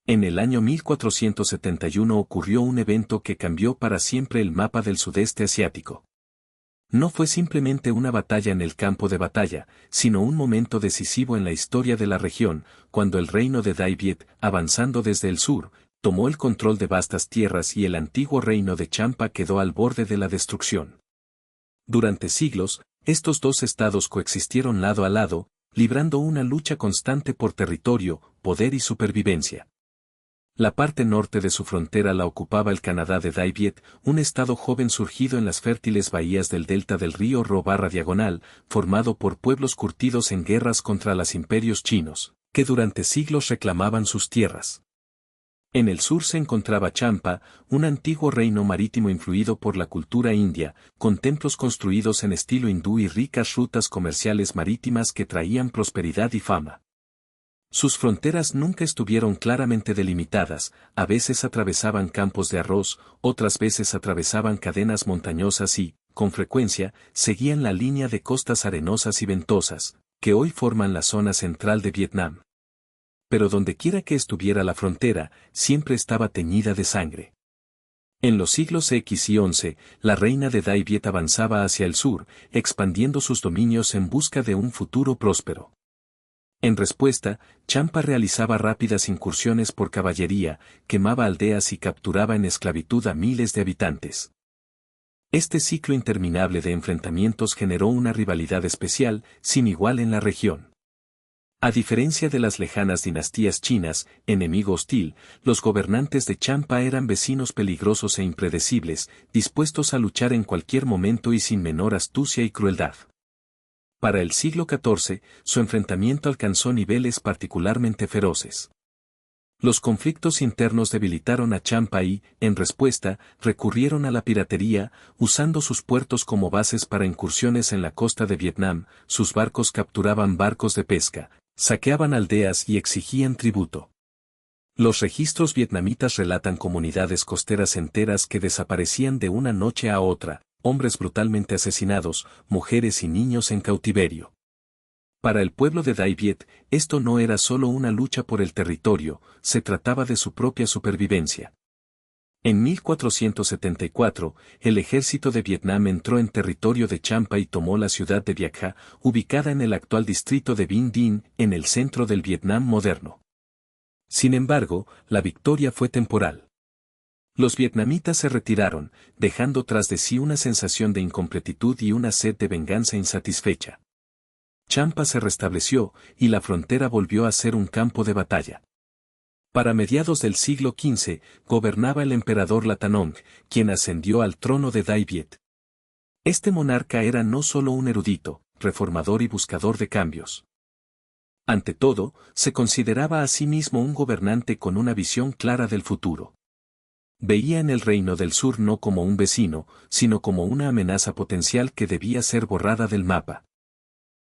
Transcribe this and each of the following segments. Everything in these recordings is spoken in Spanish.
En el año 1471 ocurrió un evento que cambió para siempre el mapa del sudeste asiático. No fue simplemente una batalla en el campo de batalla, sino un momento decisivo en la historia de la región, cuando el reino de Dai Viet, avanzando desde el sur, tomó el control de vastas tierras y el antiguo reino de Champa quedó al borde de la destrucción. Durante siglos, estos dos estados coexistieron lado a lado, librando una lucha constante por territorio, poder y supervivencia. La parte norte de su frontera la ocupaba el Canadá de Dai Viet, un estado joven surgido en las fértiles bahías del delta del río Ro/Diagonal, formado por pueblos curtidos en guerras contra los imperios chinos, que durante siglos reclamaban sus tierras. En el sur se encontraba Champa, un antiguo reino marítimo influido por la cultura india, con templos construidos en estilo hindú y ricas rutas comerciales marítimas que traían prosperidad y fama. Sus fronteras nunca estuvieron claramente delimitadas, a veces atravesaban campos de arroz, otras veces atravesaban cadenas montañosas y, con frecuencia, seguían la línea de costas arenosas y ventosas, que hoy forman la zona central de Vietnam. Pero dondequiera que estuviera la frontera, siempre estaba teñida de sangre. En los siglos X y XI, la reina de Dai Viet avanzaba hacia el sur, expandiendo sus dominios en busca de un futuro próspero. En respuesta, Champa realizaba rápidas incursiones por caballería, quemaba aldeas y capturaba en esclavitud a miles de habitantes. Este ciclo interminable de enfrentamientos generó una rivalidad especial, sin igual en la región. A diferencia de las lejanas dinastías chinas, enemigo hostil, los gobernantes de Champa eran vecinos peligrosos e impredecibles, dispuestos a luchar en cualquier momento y sin menor astucia y crueldad. Para el siglo XIV, su enfrentamiento alcanzó niveles particularmente feroces. Los conflictos internos debilitaron a Champa y, en respuesta, recurrieron a la piratería, usando sus puertos como bases para incursiones en la costa de Vietnam. Sus barcos capturaban barcos de pesca, saqueaban aldeas y exigían tributo. Los registros vietnamitas relatan comunidades costeras enteras que desaparecían de una noche a otra, hombres brutalmente asesinados, mujeres y niños en cautiverio. Para el pueblo de Dai Viet, esto no era solo una lucha por el territorio, se trataba de su propia supervivencia. En 1474, el ejército de Vietnam entró en territorio de Champa y tomó la ciudad de Viet Ha, ubicada en el actual distrito de Vinh Dinh, en el centro del Vietnam moderno. Sin embargo, la victoria fue temporal. Los vietnamitas se retiraron, dejando tras de sí una sensación de incompletitud y una sed de venganza insatisfecha. Champa se restableció, y la frontera volvió a ser un campo de batalla. Para mediados del siglo XV, gobernaba el emperador Latanong, quien ascendió al trono de Dai Viet. Este monarca era no solo un erudito, reformador y buscador de cambios. Ante todo, se consideraba a sí mismo un gobernante con una visión clara del futuro. Veía en el reino del sur no como un vecino, sino como una amenaza potencial que debía ser borrada del mapa.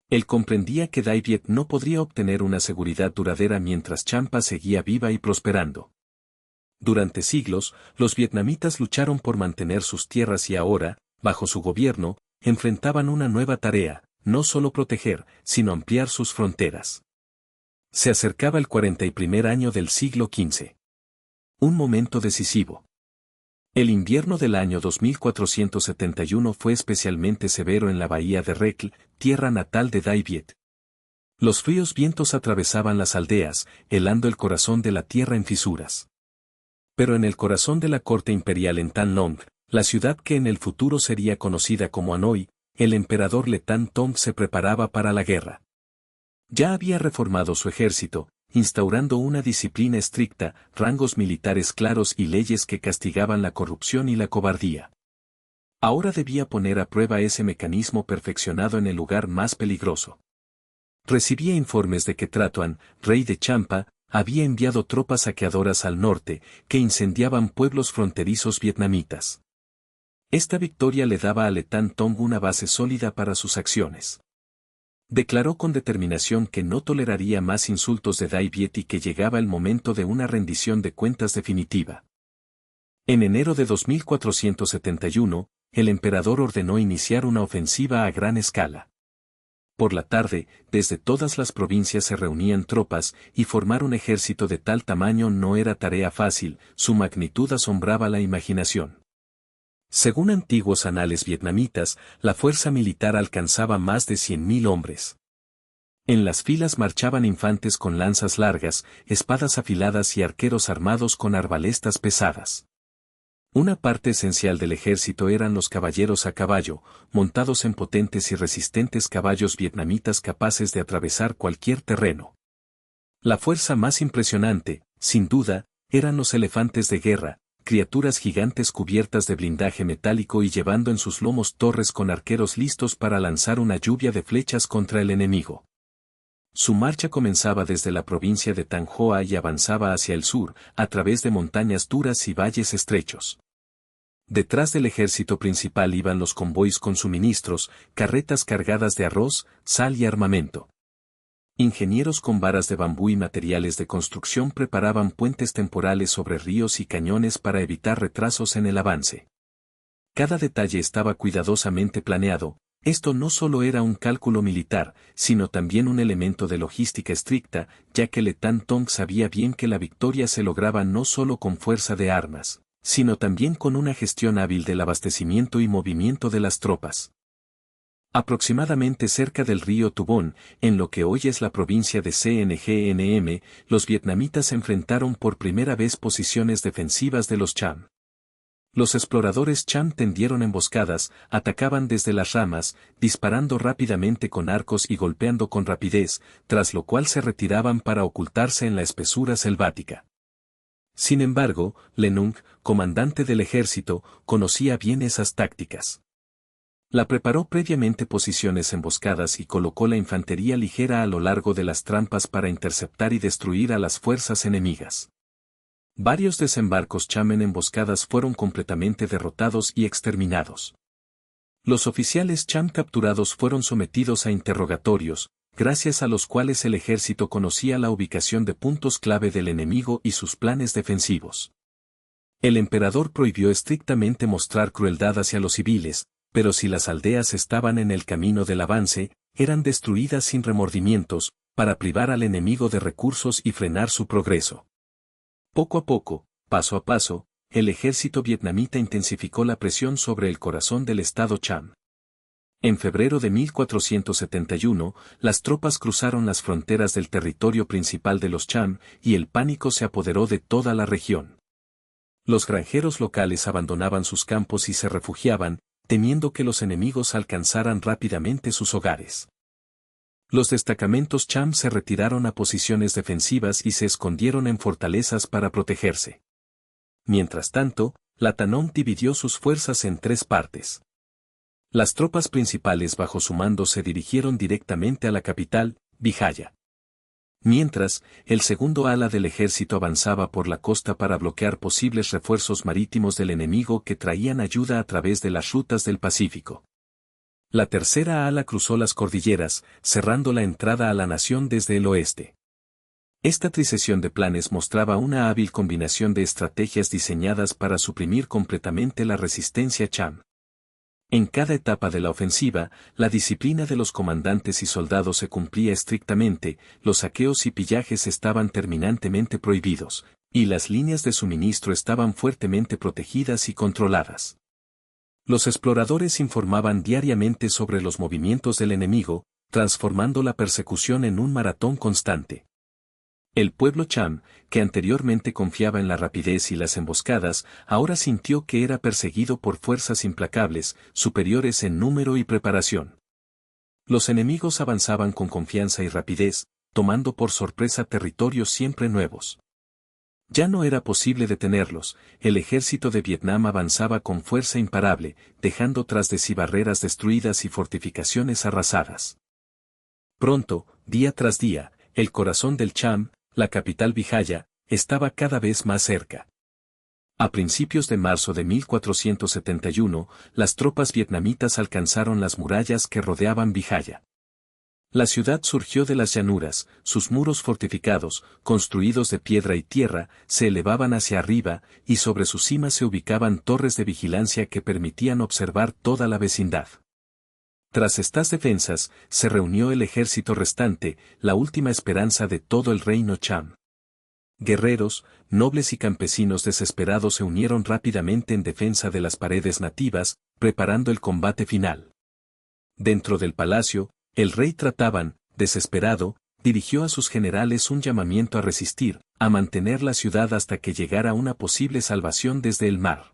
Él comprendía que Dai Viet no podría obtener una seguridad duradera mientras Champa seguía viva y prosperando. Durante siglos, los vietnamitas lucharon por mantener sus tierras y ahora, bajo su gobierno, enfrentaban una nueva tarea, no solo proteger, sino ampliar sus fronteras. Se acercaba el 41 año del siglo XV. Un momento decisivo. El invierno del año 2471 fue especialmente severo en la bahía de Recl, tierra natal de Dai Viet. Los fríos vientos atravesaban las aldeas, helando el corazón de la tierra en fisuras. Pero en el corazón de la corte imperial en Tan Long, la ciudad que en el futuro sería conocida como Hanoi, el emperador Le Tan Tong se preparaba para la guerra. Ya había reformado su ejército, instaurando una disciplina estricta, rangos militares claros y leyes que castigaban la corrupción y la cobardía. Ahora debía poner a prueba ese mecanismo perfeccionado en el lugar más peligroso. Recibía informes de que Tratuan, rey de Champa, había enviado tropas saqueadoras al norte, que incendiaban pueblos fronterizos vietnamitas. Esta victoria le daba a Le Tan Tong una base sólida para sus acciones. Declaró con determinación que no toleraría más insultos de Dai Viet y que llegaba el momento de una rendición de cuentas definitiva. En enero de 2471, el emperador ordenó iniciar una ofensiva a gran escala. Por la tarde, desde todas las provincias se reunían tropas, y formar un ejército de tal tamaño no era tarea fácil, su magnitud asombraba la imaginación. Según antiguos anales vietnamitas, la fuerza militar alcanzaba más de 100.000 hombres. En las filas marchaban infantes con lanzas largas, espadas afiladas y arqueros armados con arbalestas pesadas. Una parte esencial del ejército eran los caballeros a caballo, montados en potentes y resistentes caballos vietnamitas capaces de atravesar cualquier terreno. La fuerza más impresionante, sin duda, eran los elefantes de guerra, criaturas gigantes cubiertas de blindaje metálico y llevando en sus lomos torres con arqueros listos para lanzar una lluvia de flechas contra el enemigo. Su marcha comenzaba desde la provincia de Thanh Hoa y avanzaba hacia el sur, a través de montañas duras y valles estrechos. Detrás del ejército principal iban los convoys con suministros, carretas cargadas de arroz, sal y armamento. Ingenieros con varas de bambú y materiales de construcción preparaban puentes temporales sobre ríos y cañones para evitar retrasos en el avance. Cada detalle estaba cuidadosamente planeado. Esto no solo era un cálculo militar, sino también un elemento de logística estricta, ya que Le Tan Tong sabía bien que la victoria se lograba no solo con fuerza de armas, sino también con una gestión hábil del abastecimiento y movimiento de las tropas. Aproximadamente cerca del río Tubón, en lo que hoy es la provincia de CNGNM, los vietnamitas enfrentaron por primera vez posiciones defensivas de los Cham. Los exploradores Cham tendieron emboscadas, atacaban desde las ramas, disparando rápidamente con arcos y golpeando con rapidez, tras lo cual se retiraban para ocultarse en la espesura selvática. Sin embargo, Le Nung, comandante del ejército, conocía bien esas tácticas. La preparó previamente posiciones emboscadas y colocó la infantería ligera a lo largo de las trampas para interceptar y destruir a las fuerzas enemigas. Varios desembarcos Cham en emboscadas fueron completamente derrotados y exterminados. Los oficiales Cham capturados fueron sometidos a interrogatorios, gracias a los cuales el ejército conocía la ubicación de puntos clave del enemigo y sus planes defensivos. El emperador prohibió estrictamente mostrar crueldad hacia los civiles, pero si las aldeas estaban en el camino del avance, eran destruidas sin remordimientos, para privar al enemigo de recursos y frenar su progreso. Poco a poco, paso a paso, el ejército vietnamita intensificó la presión sobre el corazón del estado Cham. En febrero de 1471, las tropas cruzaron las fronteras del territorio principal de los Cham, y el pánico se apoderó de toda la región. Los granjeros locales abandonaban sus campos y se refugiaban, temiendo que los enemigos alcanzaran rápidamente sus hogares. Los destacamentos Cham se retiraron a posiciones defensivas y se escondieron en fortalezas para protegerse. Mientras tanto, la Tanong dividió sus fuerzas en 3 partes. Las tropas principales bajo su mando se dirigieron directamente a la capital, Vijaya. Mientras, el segundo ala del ejército avanzaba por la costa para bloquear posibles refuerzos marítimos del enemigo que traían ayuda a través de las rutas del Pacífico. La tercera ala cruzó las cordilleras, cerrando la entrada a la nación desde el oeste. Esta trisesión de planes mostraba una hábil combinación de estrategias diseñadas para suprimir completamente la resistencia Cham. En cada etapa de la ofensiva, la disciplina de los comandantes y soldados se cumplía estrictamente, los saqueos y pillajes estaban terminantemente prohibidos, y las líneas de suministro estaban fuertemente protegidas y controladas. Los exploradores informaban diariamente sobre los movimientos del enemigo, transformando la persecución en un maratón constante. El pueblo Cham, que anteriormente confiaba en la rapidez y las emboscadas, ahora sintió que era perseguido por fuerzas implacables, superiores en número y preparación. Los enemigos avanzaban con confianza y rapidez, tomando por sorpresa territorios siempre nuevos. Ya no era posible detenerlos, el ejército de Vietnam avanzaba con fuerza imparable, dejando tras de sí barreras destruidas y fortificaciones arrasadas. Pronto, día tras día, el corazón del Cham, la capital Vijaya, estaba cada vez más cerca. A principios de marzo de 1471, las tropas vietnamitas alcanzaron las murallas que rodeaban Vijaya. La ciudad surgió de las llanuras, sus muros fortificados, construidos de piedra y tierra, se elevaban hacia arriba, y sobre sus cimas se ubicaban torres de vigilancia que permitían observar toda la vecindad. Tras estas defensas, se reunió el ejército restante, la última esperanza de todo el reino Cham. Guerreros, nobles y campesinos desesperados se unieron rápidamente en defensa de las paredes nativas, preparando el combate final. Dentro del palacio, el rey Trataban, desesperado, dirigió a sus generales un llamamiento a resistir, a mantener la ciudad hasta que llegara una posible salvación desde el mar.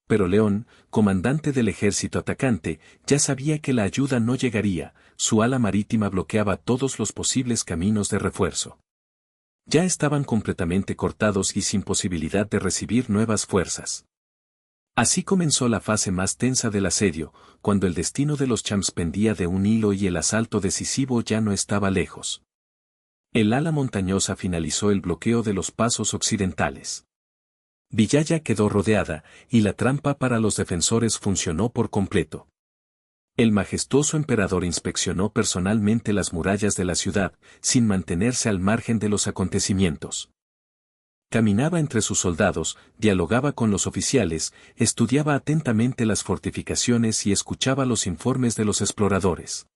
Pero León, comandante del ejército atacante, ya sabía que la ayuda no llegaría, su ala marítima bloqueaba todos los posibles caminos de refuerzo. Ya estaban completamente cortados y sin posibilidad de recibir nuevas fuerzas. Así comenzó la fase más tensa del asedio, cuando el destino de los Chams pendía de un hilo y el asalto decisivo ya no estaba lejos. El ala montañosa finalizó el bloqueo de los pasos occidentales. Villaya quedó rodeada, y la trampa para los defensores funcionó por completo. El majestuoso emperador inspeccionó personalmente las murallas de la ciudad, sin mantenerse al margen de los acontecimientos. Caminaba entre sus soldados, dialogaba con los oficiales, estudiaba atentamente las fortificaciones y escuchaba los informes de los exploradores.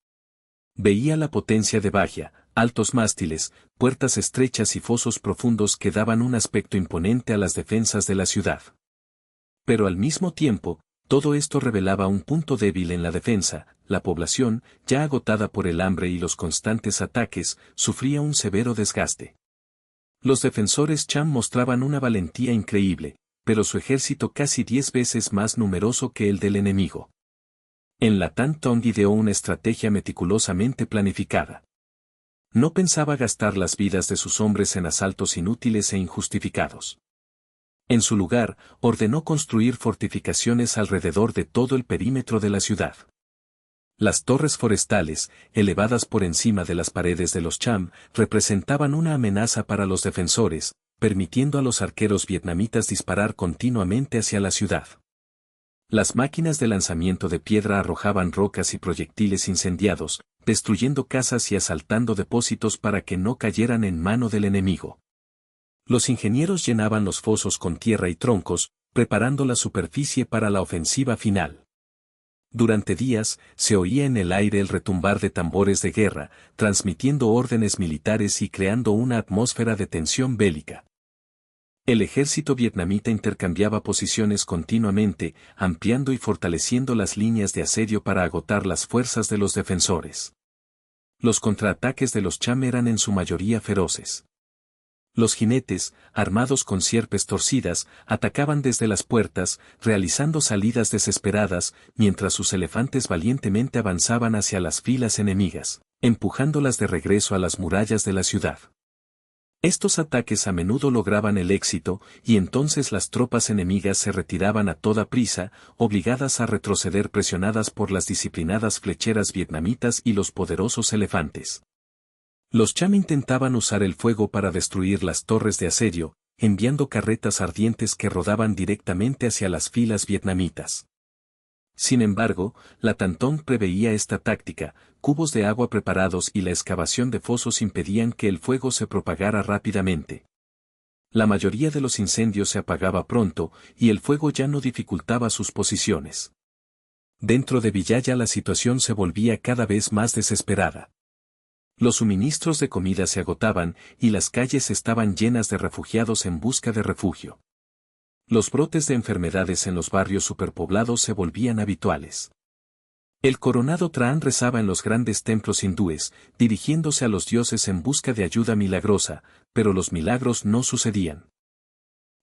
Veía la potencia de Bagia, altos mástiles, puertas estrechas y fosos profundos que daban un aspecto imponente a las defensas de la ciudad. Pero al mismo tiempo, todo esto revelaba un punto débil en la defensa: la población, ya agotada por el hambre y los constantes ataques, sufría un severo desgaste. Los defensores Cham mostraban una valentía increíble, pero su ejército casi 10 veces más numeroso que el del enemigo. En la Tan Tong ideó una estrategia meticulosamente planificada. No pensaba gastar las vidas de sus hombres en asaltos inútiles e injustificados. En su lugar, ordenó construir fortificaciones alrededor de todo el perímetro de la ciudad. Las torres forestales, elevadas por encima de las paredes de los Cham, representaban una amenaza para los defensores, permitiendo a los arqueros vietnamitas disparar continuamente hacia la ciudad. Las máquinas de lanzamiento de piedra arrojaban rocas y proyectiles incendiados, destruyendo casas y asaltando depósitos para que no cayeran en mano del enemigo. Los ingenieros llenaban los fosos con tierra y troncos, preparando la superficie para la ofensiva final. Durante días, se oía en el aire el retumbar de tambores de guerra, transmitiendo órdenes militares y creando una atmósfera de tensión bélica. El ejército vietnamita intercambiaba posiciones continuamente, ampliando y fortaleciendo las líneas de asedio para agotar las fuerzas de los defensores. Los contraataques de los Cham eran en su mayoría feroces. Los jinetes, armados con sierpes torcidas, atacaban desde las puertas, realizando salidas desesperadas, mientras sus elefantes valientemente avanzaban hacia las filas enemigas, empujándolas de regreso a las murallas de la ciudad. Estos ataques a menudo lograban el éxito, y entonces las tropas enemigas se retiraban a toda prisa, obligadas a retroceder presionadas por las disciplinadas flecheras vietnamitas y los poderosos elefantes. Los Cham intentaban usar el fuego para destruir las torres de asedio, enviando carretas ardientes que rodaban directamente hacia las filas vietnamitas. Sin embargo, la Tan Tong preveía esta táctica: cubos de agua preparados y la excavación de fosos impedían que el fuego se propagara rápidamente. La mayoría de los incendios se apagaba pronto, y el fuego ya no dificultaba sus posiciones. Dentro de Villaya la situación se volvía cada vez más desesperada. Los suministros de comida se agotaban, y las calles estaban llenas de refugiados en busca de refugio. Los brotes de enfermedades en los barrios superpoblados se volvían habituales. El coronado Traan rezaba en los grandes templos hindúes, dirigiéndose a los dioses en busca de ayuda milagrosa, pero los milagros no sucedían.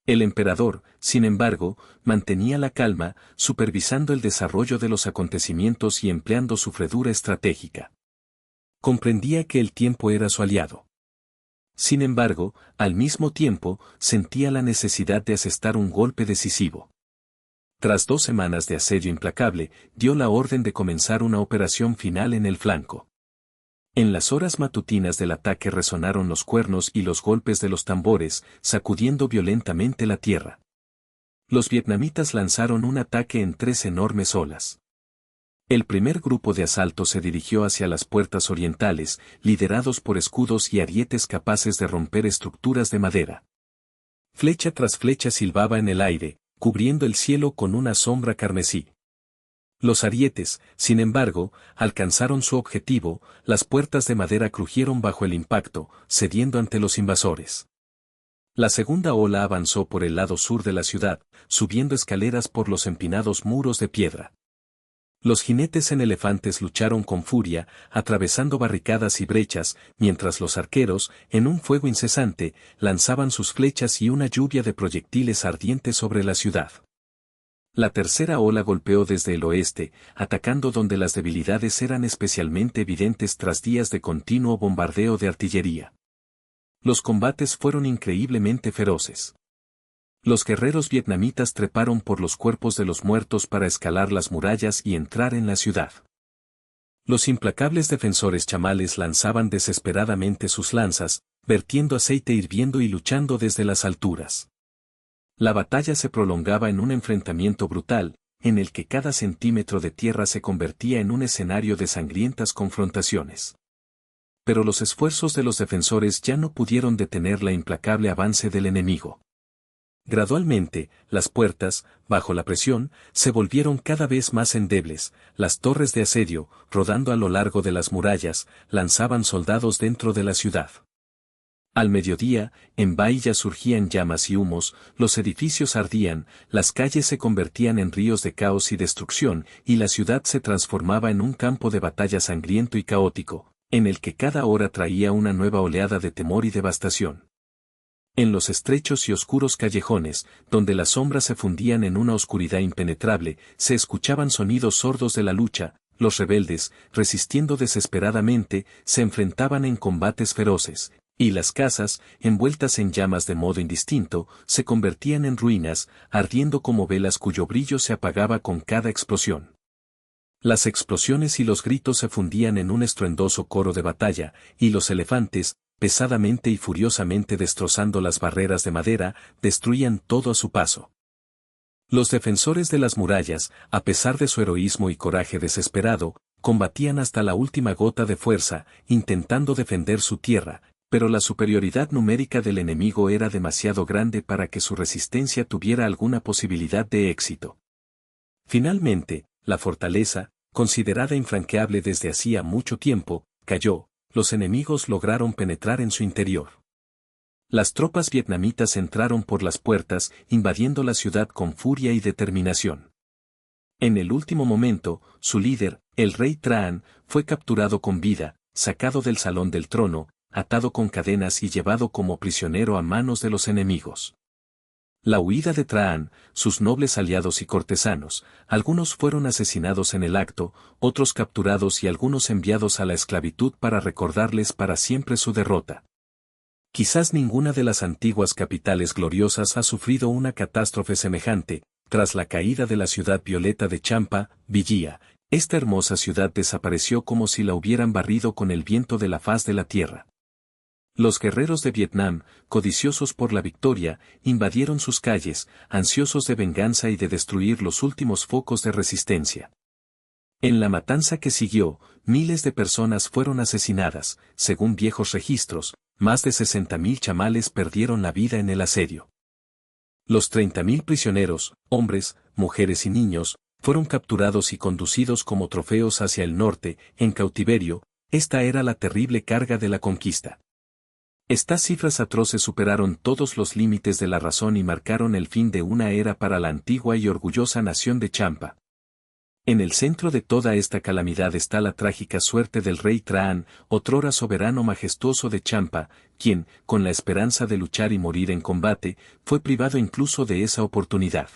El emperador, sin embargo, mantenía la calma, supervisando el desarrollo de los acontecimientos y empleando su fredura estratégica. Comprendía que el tiempo era su aliado. Sin embargo, al mismo tiempo, sentía la necesidad de asestar un golpe decisivo. Tras 2 semanas de asedio implacable, dio la orden de comenzar una operación final en el flanco. En las horas matutinas del ataque resonaron los cuernos y los golpes de los tambores, sacudiendo violentamente la tierra. Los vietnamitas lanzaron un ataque en 3 enormes olas. El primer grupo de asalto se dirigió hacia las puertas orientales, liderados por escudos y arietes capaces de romper estructuras de madera. Flecha tras flecha silbaba en el aire, cubriendo el cielo con una sombra carmesí. Los arietes, sin embargo, alcanzaron su objetivo, las puertas de madera crujieron bajo el impacto, cediendo ante los invasores. La segunda ola avanzó por el lado sur de la ciudad, subiendo escaleras por los empinados muros de piedra. Los jinetes en elefantes lucharon con furia, atravesando barricadas y brechas, mientras los arqueros, en un fuego incesante, lanzaban sus flechas y una lluvia de proyectiles ardientes sobre la ciudad. La tercera ola golpeó desde el oeste, atacando donde las debilidades eran especialmente evidentes tras días de continuo bombardeo de artillería. Los combates fueron increíblemente feroces. Los guerreros vietnamitas treparon por los cuerpos de los muertos para escalar las murallas y entrar en la ciudad. Los implacables defensores chamales lanzaban desesperadamente sus lanzas, vertiendo aceite hirviendo y luchando desde las alturas. La batalla se prolongaba en un enfrentamiento brutal, en el que cada centímetro de tierra se convertía en un escenario de sangrientas confrontaciones. Pero los esfuerzos de los defensores ya no pudieron detener la implacable avance del enemigo. Gradualmente, las puertas, bajo la presión, se volvieron cada vez más endebles, las torres de asedio, rodando a lo largo de las murallas, lanzaban soldados dentro de la ciudad. Al mediodía, en Bahía surgían llamas y humos, los edificios ardían, las calles se convertían en ríos de caos y destrucción, y la ciudad se transformaba en un campo de batalla sangriento y caótico, en el que cada hora traía una nueva oleada de temor y devastación. En los estrechos y oscuros callejones, donde las sombras se fundían en una oscuridad impenetrable, se escuchaban sonidos sordos de la lucha. Los rebeldes, resistiendo desesperadamente, se enfrentaban en combates feroces, y las casas, envueltas en llamas de modo indistinto, se convertían en ruinas, ardiendo como velas cuyo brillo se apagaba con cada explosión. Las explosiones y los gritos se fundían en un estruendoso coro de batalla, y los elefantes, pesadamente y furiosamente destrozando las barreras de madera, destruían todo a su paso. Los defensores de las murallas, a pesar de su heroísmo y coraje desesperado, combatían hasta la última gota de fuerza, intentando defender su tierra, pero la superioridad numérica del enemigo era demasiado grande para que su resistencia tuviera alguna posibilidad de éxito. Finalmente, la fortaleza, considerada infranqueable desde hacía mucho tiempo, cayó. Los enemigos lograron penetrar en su interior. Las tropas vietnamitas entraron por las puertas, invadiendo la ciudad con furia y determinación. En el último momento, su líder, el rey Traan, fue capturado con vida, sacado del salón del trono, atado con cadenas y llevado como prisionero a manos de los enemigos. La huida de Traan, sus nobles aliados y cortesanos, algunos fueron asesinados en el acto, otros capturados y algunos enviados a la esclavitud para recordarles para siempre su derrota. Quizás ninguna de las antiguas capitales gloriosas ha sufrido una catástrofe semejante. Tras la caída de la ciudad violeta de Champa, Villía, esta hermosa ciudad desapareció como si la hubieran barrido con el viento de la faz de la tierra. Los guerreros de Vietnam, codiciosos por la victoria, invadieron sus calles, ansiosos de venganza y de destruir los últimos focos de resistencia. En la matanza que siguió, miles de personas fueron asesinadas, según viejos registros, más de 60.000 chamales perdieron la vida en el asedio. Los 30.000 prisioneros, hombres, mujeres y niños, fueron capturados y conducidos como trofeos hacia el norte, en cautiverio. Esta era la terrible carga de la conquista. Estas cifras atroces superaron todos los límites de la razón y marcaron el fin de una era para la antigua y orgullosa nación de Champa. En el centro de toda esta calamidad está la trágica suerte del rey Traan, otrora soberano majestuoso de Champa, quien, con la esperanza de luchar y morir en combate, fue privado incluso de esa oportunidad.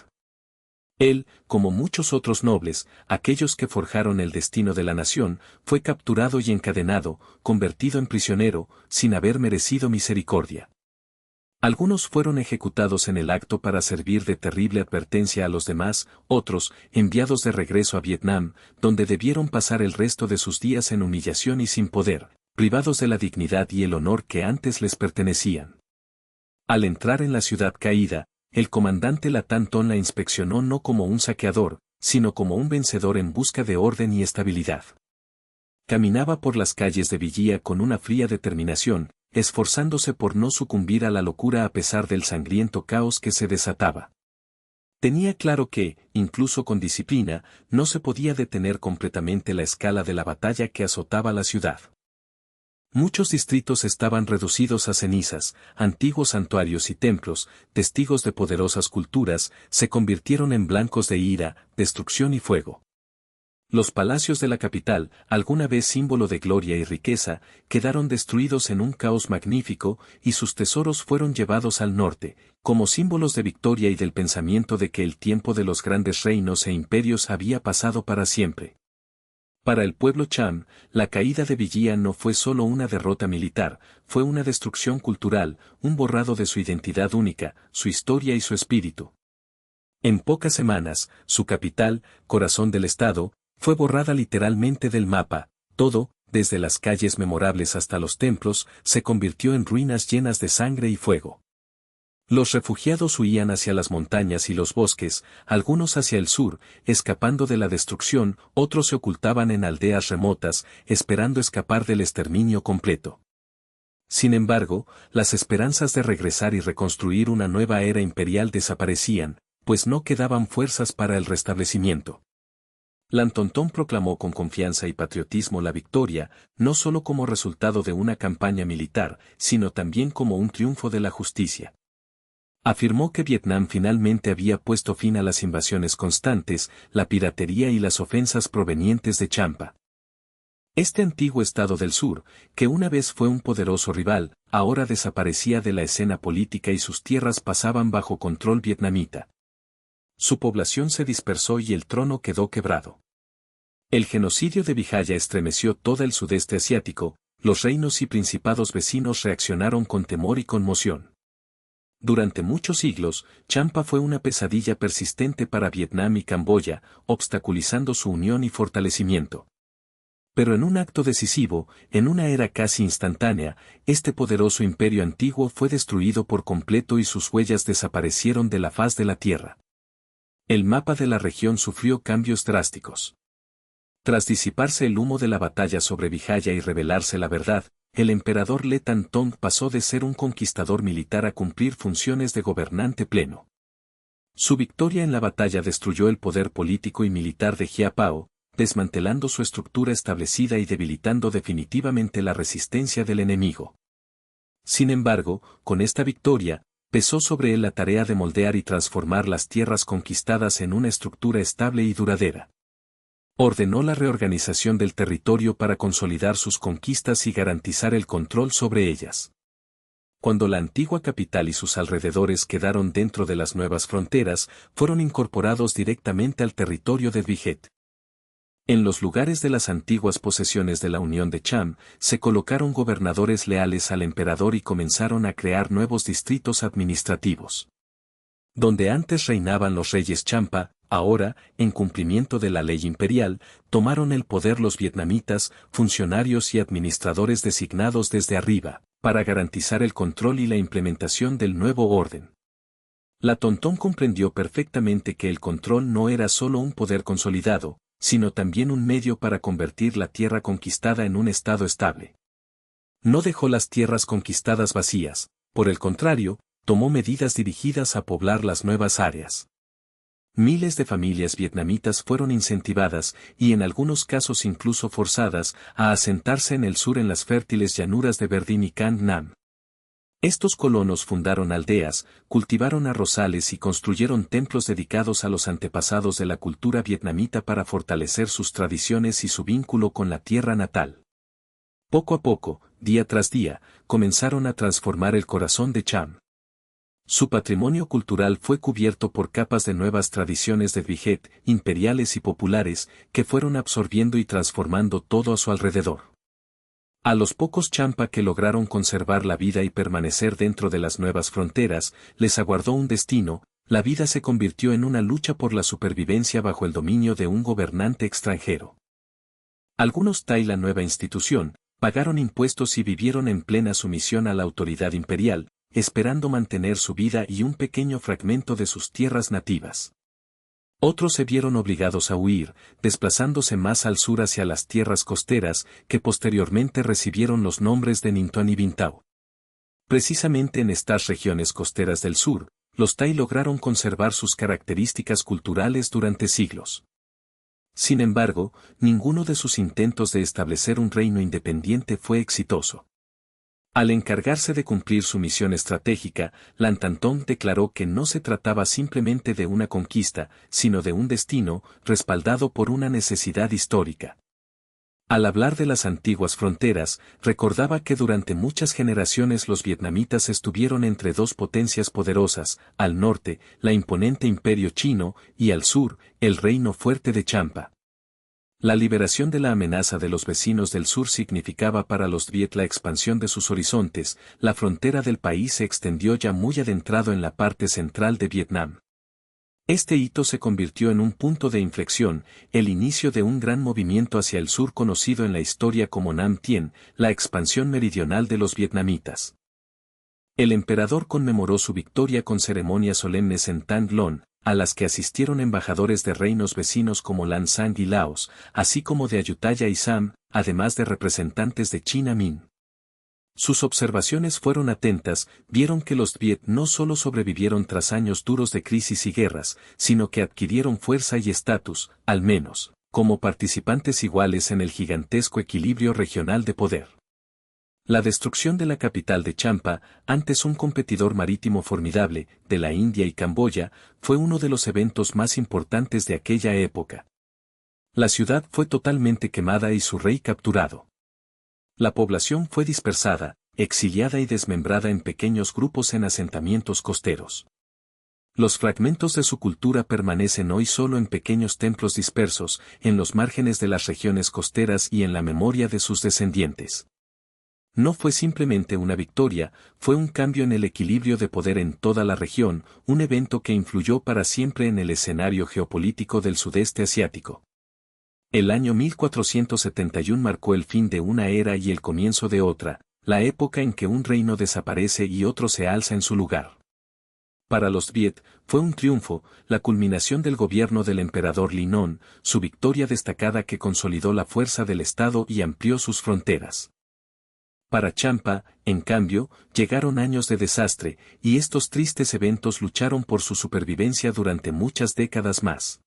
Él, como muchos otros nobles, aquellos que forjaron el destino de la nación, fue capturado y encadenado, convertido en prisionero, sin haber merecido misericordia. Algunos fueron ejecutados en el acto para servir de terrible advertencia a los demás, otros, enviados de regreso a Vietnam, donde debieron pasar el resto de sus días en humillación y sin poder, privados de la dignidad y el honor que antes les pertenecían. Al entrar en la ciudad caída, el comandante Latán Ton la inspeccionó no como un saqueador, sino como un vencedor en busca de orden y estabilidad. Caminaba por las calles de Villía con una fría determinación, esforzándose por no sucumbir a la locura a pesar del sangriento caos que se desataba. Tenía claro que, incluso con disciplina, no se podía detener completamente la escala de la batalla que azotaba la ciudad. Muchos distritos estaban reducidos a cenizas, antiguos santuarios y templos, testigos de poderosas culturas, se convirtieron en blancos de ira, destrucción y fuego. Los palacios de la capital, alguna vez símbolo de gloria y riqueza, quedaron destruidos en un caos magnífico, y sus tesoros fueron llevados al norte, como símbolos de victoria y del pensamiento de que el tiempo de los grandes reinos e imperios había pasado para siempre. Para el pueblo Cham, la caída de Villía no fue solo una derrota militar, fue una destrucción cultural, un borrado de su identidad única, su historia y su espíritu. En pocas semanas, su capital, corazón del estado, fue borrada literalmente del mapa, todo, desde las calles memorables hasta los templos, se convirtió en ruinas llenas de sangre y fuego. Los refugiados huían hacia las montañas y los bosques, algunos hacia el sur, escapando de la destrucción, otros se ocultaban en aldeas remotas, esperando escapar del exterminio completo. Sin embargo, las esperanzas de regresar y reconstruir una nueva era imperial desaparecían, pues no quedaban fuerzas para el restablecimiento. Lantontón proclamó con confianza y patriotismo la victoria, no solo como resultado de una campaña militar, sino también como un triunfo de la justicia. Afirmó que Vietnam finalmente había puesto fin a las invasiones constantes, la piratería y las ofensas provenientes de Champa. Este antiguo estado del sur, que una vez fue un poderoso rival, ahora desaparecía de la escena política y sus tierras pasaban bajo control vietnamita. Su población se dispersó y el trono quedó quebrado. El genocidio de Vijaya estremeció todo el sudeste asiático, los reinos y principados vecinos reaccionaron con temor y conmoción. Durante muchos siglos, Champa fue una pesadilla persistente para Vietnam y Camboya, obstaculizando su unión y fortalecimiento. Pero en un acto decisivo, en una era casi instantánea, este poderoso imperio antiguo fue destruido por completo y sus huellas desaparecieron de la faz de la tierra. El mapa de la región sufrió cambios drásticos. Tras disiparse el humo de la batalla sobre Vijaya y revelarse la verdad, el emperador Le Tan Tong pasó de ser un conquistador militar a cumplir funciones de gobernante pleno. Su victoria en la batalla destruyó el poder político y militar de Gia Pao, desmantelando su estructura establecida y debilitando definitivamente la resistencia del enemigo. Sin embargo, con esta victoria, pesó sobre él la tarea de moldear y transformar las tierras conquistadas en una estructura estable y duradera. Ordenó la reorganización del territorio para consolidar sus conquistas y garantizar el control sobre ellas. Cuando la antigua capital y sus alrededores quedaron dentro de las nuevas fronteras, fueron incorporados directamente al territorio de Viet. En los lugares de las antiguas posesiones de la Unión de Cham, se colocaron gobernadores leales al emperador y comenzaron a crear nuevos distritos administrativos. Donde antes reinaban los reyes Champa, ahora, en cumplimiento de la ley imperial, tomaron el poder los vietnamitas, funcionarios y administradores designados desde arriba, para garantizar el control y la implementación del nuevo orden. La Tontón comprendió perfectamente que el control no era solo un poder consolidado, sino también un medio para convertir la tierra conquistada en un estado estable. No dejó las tierras conquistadas vacías, por el contrario, tomó medidas dirigidas a poblar las nuevas áreas. Miles de familias vietnamitas fueron incentivadas, y en algunos casos incluso forzadas, a asentarse en el sur en las fértiles llanuras de Verdín y Can Nam. Estos colonos fundaron aldeas, cultivaron arrozales y construyeron templos dedicados a los antepasados de la cultura vietnamita para fortalecer sus tradiciones y su vínculo con la tierra natal. Poco a poco, día tras día, comenzaron a transformar el corazón de Cham. Su patrimonio cultural fue cubierto por capas de nuevas tradiciones de Viet, imperiales y populares, que fueron absorbiendo y transformando todo a su alrededor. A los pocos Champa que lograron conservar la vida y permanecer dentro de las nuevas fronteras, les aguardó un destino, la vida se convirtió en una lucha por la supervivencia bajo el dominio de un gobernante extranjero. Algunos Tai, la nueva institución, pagaron impuestos y vivieron en plena sumisión a la autoridad imperial, esperando mantener su vida y un pequeño fragmento de sus tierras nativas. Otros se vieron obligados a huir, desplazándose más al sur hacia las tierras costeras, que posteriormente recibieron los nombres de Nintón y Bintao. Precisamente en estas regiones costeras del sur, los Tai lograron conservar sus características culturales durante siglos. Sin embargo, ninguno de sus intentos de establecer un reino independiente fue exitoso. Al encargarse de cumplir su misión estratégica, Lantantong declaró que no se trataba simplemente de una conquista, sino de un destino, respaldado por una necesidad histórica. Al hablar de las antiguas fronteras, recordaba que durante muchas generaciones los vietnamitas estuvieron entre dos potencias poderosas, al norte, la imponente imperio chino, y al sur, el reino fuerte de Champa. La liberación de la amenaza de los vecinos del sur significaba para los Viet la expansión de sus horizontes, la frontera del país se extendió ya muy adentrado en la parte central de Vietnam. Este hito se convirtió en un punto de inflexión, el inicio de un gran movimiento hacia el sur conocido en la historia como Nam Tien, la expansión meridional de los vietnamitas. El emperador conmemoró su victoria con ceremonias solemnes en Tan Long, a las que asistieron embajadores de reinos vecinos como Lan Sang y Laos, así como de Ayutthaya y Sam, además de representantes de China Min. Sus observaciones fueron atentas, vieron que los Viet no solo sobrevivieron tras años duros de crisis y guerras, sino que adquirieron fuerza y estatus, al menos, como participantes iguales en el gigantesco equilibrio regional de poder. La destrucción de la capital de Champa, antes un competidor marítimo formidable, de la India y Camboya, fue uno de los eventos más importantes de aquella época. La ciudad fue totalmente quemada y su rey capturado. La población fue dispersada, exiliada y desmembrada en pequeños grupos en asentamientos costeros. Los fragmentos de su cultura permanecen hoy solo en pequeños templos dispersos, en los márgenes de las regiones costeras y en la memoria de sus descendientes. No fue simplemente una victoria, fue un cambio en el equilibrio de poder en toda la región, un evento que influyó para siempre en el escenario geopolítico del sudeste asiático. El año 1471 marcó el fin de una era y el comienzo de otra, la época en que un reino desaparece y otro se alza en su lugar. Para los Viet, fue un triunfo, la culminación del gobierno del emperador Li Nong, su victoria destacada que consolidó la fuerza del Estado y amplió sus fronteras. Para Champa, en cambio, llegaron años de desastre, y estos tristes eventos lucharon por su supervivencia durante muchas décadas más.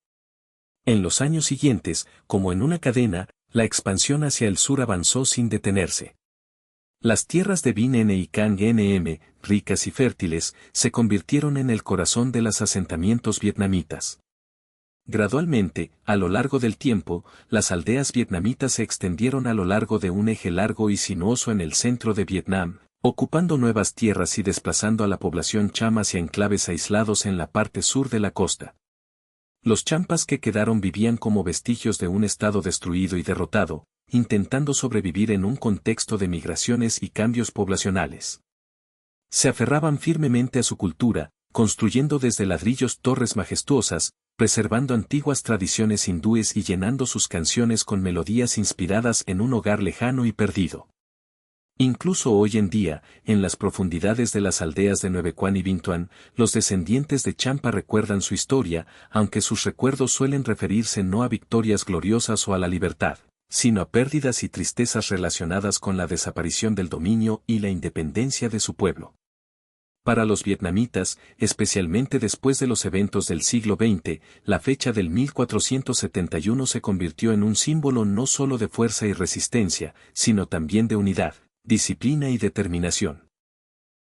En los años siguientes, como en una cadena, la expansión hacia el sur avanzó sin detenerse. Las tierras de Vinh N y Cang Nm, ricas y fértiles, se convirtieron en el corazón de los asentamientos vietnamitas. Gradualmente, a lo largo del tiempo, las aldeas vietnamitas se extendieron a lo largo de un eje largo y sinuoso en el centro de Vietnam, ocupando nuevas tierras y desplazando a la población Cham hacia enclaves aislados en la parte sur de la costa. Los Champas que quedaron vivían como vestigios de un estado destruido y derrotado, intentando sobrevivir en un contexto de migraciones y cambios poblacionales. Se aferraban firmemente a su cultura, construyendo desde ladrillos torres majestuosas, preservando antiguas tradiciones hindúes y llenando sus canciones con melodías inspiradas en un hogar lejano y perdido. Incluso hoy en día, en las profundidades de las aldeas de Nueve Quan y Vinh Tuan, los descendientes de Champa recuerdan su historia, aunque sus recuerdos suelen referirse no a victorias gloriosas o a la libertad, sino a pérdidas y tristezas relacionadas con la desaparición del dominio y la independencia de su pueblo. Para los vietnamitas, especialmente después de los eventos del siglo XX, la fecha del 1471 se convirtió en un símbolo no solo de fuerza y resistencia, sino también de unidad, disciplina y determinación.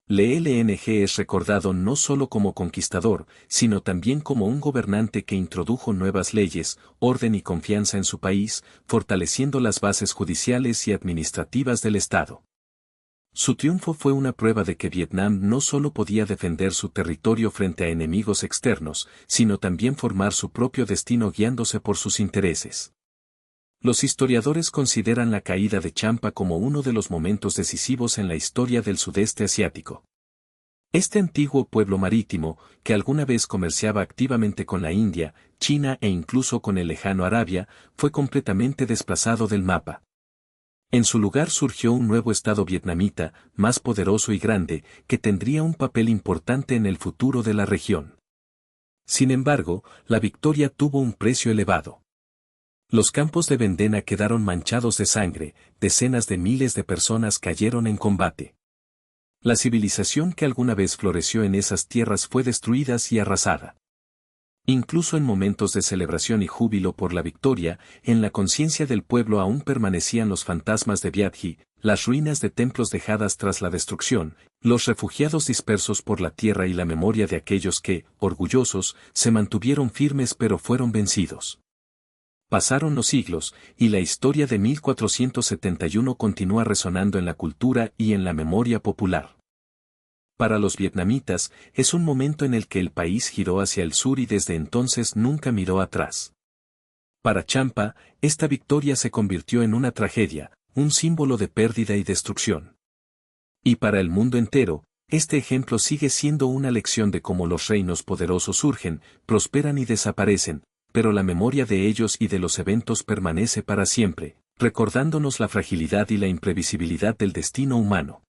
LNG es recordado no solo como conquistador, sino también como un gobernante que introdujo nuevas leyes, orden y confianza en su país, fortaleciendo las bases judiciales y administrativas del Estado. Su triunfo fue una prueba de que Vietnam no solo podía defender su territorio frente a enemigos externos, sino también formar su propio destino guiándose por sus intereses. Los historiadores consideran la caída de Champa como uno de los momentos decisivos en la historia del sudeste asiático. Este antiguo pueblo marítimo, que alguna vez comerciaba activamente con la India, China e incluso con el lejano Arabia, fue completamente desplazado del mapa. En su lugar surgió un nuevo estado vietnamita, más poderoso y grande, que tendría un papel importante en el futuro de la región. Sin embargo, la victoria tuvo un precio elevado. Los campos de Vendena quedaron manchados de sangre, decenas de miles de personas cayeron en combate. La civilización que alguna vez floreció en esas tierras fue destruida y arrasada. Incluso en momentos de celebración y júbilo por la victoria, en la conciencia del pueblo aún permanecían los fantasmas de Vyadhi, las ruinas de templos dejadas tras la destrucción, los refugiados dispersos por la tierra y la memoria de aquellos que, orgullosos, se mantuvieron firmes pero fueron vencidos. Pasaron los siglos, y la historia de 1471 continúa resonando en la cultura y en la memoria popular. Para los vietnamitas, es un momento en el que el país giró hacia el sur y desde entonces nunca miró atrás. Para Champa, esta victoria se convirtió en una tragedia, un símbolo de pérdida y destrucción. Y para el mundo entero, este ejemplo sigue siendo una lección de cómo los reinos poderosos surgen, prosperan y desaparecen, pero la memoria de ellos y de los eventos permanece para siempre, recordándonos la fragilidad y la imprevisibilidad del destino humano.